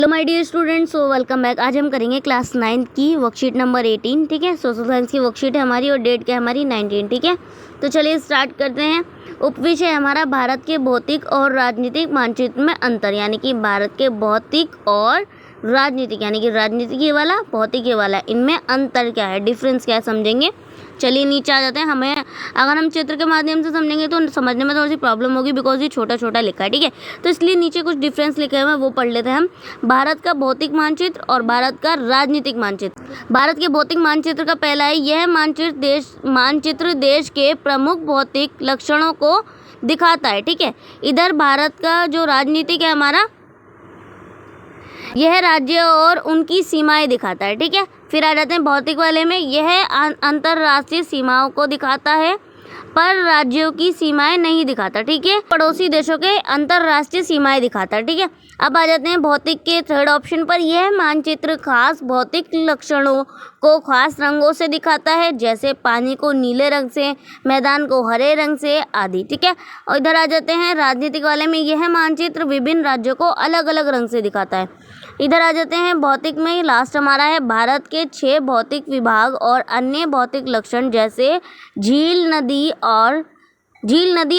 Hello my dear students, so welcome back. आज हम करेंगे क्लास 9 की वर्कशीट नंबर 18। ठीक है, सोशल साइंस की वर्कशीट है हमारी और डेट क्या है हमारी 19। ठीक है, तो चलिए स्टार्ट करते हैं। उपविषय है हमारा भारत के भौतिक और राजनीतिक मानचित्र में अंतर, यानी कि भारत के भौतिक और राजनीतिक, यानी कि राजनीतिक वाला भौतिक वाला, इनमें अंतर क्या है, डिफरेंस क्या है, समझेंगे। चलिए नीचे आ जाते हैं। हमें अगर हम चित्र के माध्यम से समझेंगे तो समझने में थोड़ी सी प्रॉब्लम होगी, बिकॉज ये छोटा छोटा लिखा है। ठीक है, तो इसलिए नीचे कुछ डिफरेंस लिखे हुए हैं, वो पढ़ लेते हैं हम। भारत का भौतिक मानचित्र और भारत का राजनीतिक मानचित्र। भारत के भौतिक मानचित्र का पहला है, यह मानचित्र देश के प्रमुख भौतिक लक्षणों को दिखाता है। ठीक है, इधर भारत का जो राजनीतिक है हमारा, यह राज्य और उनकी सीमाएं दिखाता है। ठीक है, फिर आ जाते हैं भौतिक वाले में, यह अंतरराष्ट्रीय सीमाओं को दिखाता है पर राज्यों की सीमाएं नहीं दिखाता। ठीक है, पड़ोसी देशों के अंतरराष्ट्रीय सीमाएं दिखाता है। ठीक है, अब आ जाते हैं भौतिक के थर्ड ऑप्शन पर, यह मानचित्र खास भौतिक लक्षणों को खास रंगों से दिखाता है, जैसे पानी को नीले रंग से, मैदान को हरे रंग से आदि। ठीक है, और इधर आ जाते हैं राजनीतिक वाले में, यह मानचित्र विभिन्न राज्यों को अलग अलग रंग से दिखाता है। इधर आ जाते हैं भौतिक में, लास्ट हमारा है भारत के 6 भौतिक विभाग और अन्य भौतिक लक्षण, जैसे झील नदी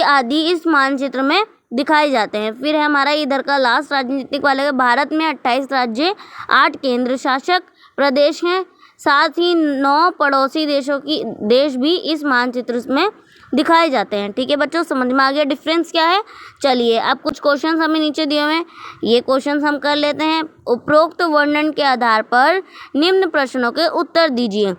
आदि इस मानचित्र में दिखाए जाते हैं। फिर है हमारा इधर का लास्ट राजनीतिक वाले का, भारत में 28 राज्य, 8 केंद्र शासित प्रदेश हैं, साथ ही 9 पड़ोसी देश भी इस मानचित्र में दिखाए जाते हैं। ठीक है बच्चों, समझ में आ गया डिफरेंस क्या है। चलिए अब कुछ क्वेश्चंस हमें नीचे दिए हुए हैं, ये क्वेश्चंस हम कर लेते हैं। उपरोक्त वर्णन के आधार पर निम्न प्रश्नों के उत्तर दीजिए।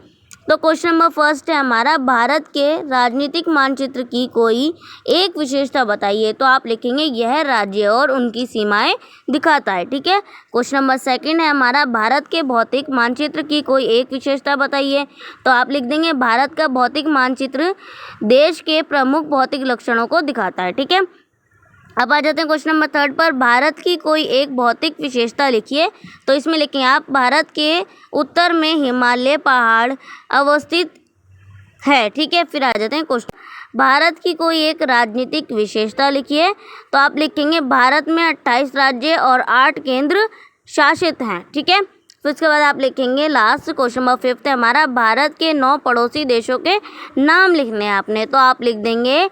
तो क्वेश्चन नंबर फर्स्ट है हमारा, भारत के राजनीतिक मानचित्र की कोई एक विशेषता बताइए। तो आप लिखेंगे यह राज्य और उनकी सीमाएं दिखाता है। ठीक है, क्वेश्चन नंबर सेकंड है हमारा, भारत के भौतिक मानचित्र की कोई एक विशेषता बताइए। तो आप लिख देंगे भारत का भौतिक मानचित्र देश के प्रमुख भौतिक लक्षणों को दिखाता है। ठीक है, अब आ जाते हैं क्वेश्चन नंबर थर्ड पर, भारत की कोई एक भौतिक विशेषता लिखिए। तो इसमें लिखेंगे आप, भारत के उत्तर में हिमालय पहाड़ अवस्थित है। ठीक है, फिर आ जाते हैं क्वेश्चन, भारत की कोई एक राजनीतिक विशेषता लिखिए। तो आप लिखेंगे भारत में 28 राज्य और 8 केंद्र शासित हैं। ठीक है, फिर उसके बाद आप लिखेंगे लास्ट क्वेश्चन नंबर फिफ्थ है हमारा, भारत के 9 पड़ोसी देशों के नाम लिखने हैं आपने। तो आप लिख देंगे,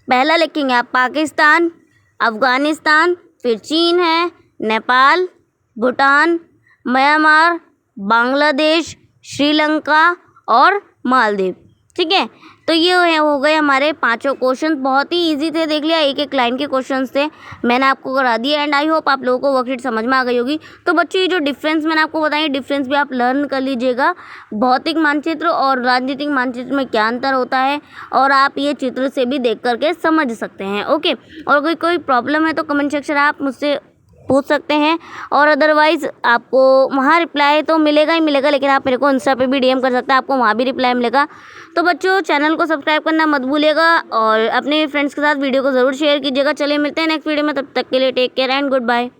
पहला लिखेंगे आप पाकिस्तान, अफ़गानिस्तान, फिर चीन है, नेपाल, भूटान, म्यांमार, बांग्लादेश, श्रीलंका और मालदीव। ठीक है, तो ये हो गए हमारे 5 क्वेश्चन, बहुत ही इजी थे, देख लिया, एक एक लाइन के क्वेश्चंस थे, मैंने आपको करा दिया। एंड आई होप आप लोगों को वर्कशीट समझ में आ गई होगी। तो बच्चों ये जो डिफरेंस मैंने आपको बताया, डिफरेंस भी आप लर्न कर लीजिएगा, भौतिक मानचित्र और राजनीतिक मानचित्र में क्या अंतर होता है, और आप ये चित्र से भी देख करके समझ सकते हैं। ओके, और कोई प्रॉब्लम है तो कमेंट सेक्शन आप मुझसे पूछ सकते हैं, और अदरवाइज़ आपको वहाँ रिप्लाई तो मिलेगा ही मिलेगा, लेकिन आप मेरे को इंस्टा पे भी डीएम कर सकते हैं, आपको वहाँ भी रिप्लाई मिलेगा। तो बच्चों चैनल को सब्सक्राइब करना मत भूलिएगा और अपने फ्रेंड्स के साथ वीडियो को ज़रूर शेयर कीजिएगा। चलिए मिलते हैं नेक्स्ट वीडियो में, तब तक के लिए take care and good bye.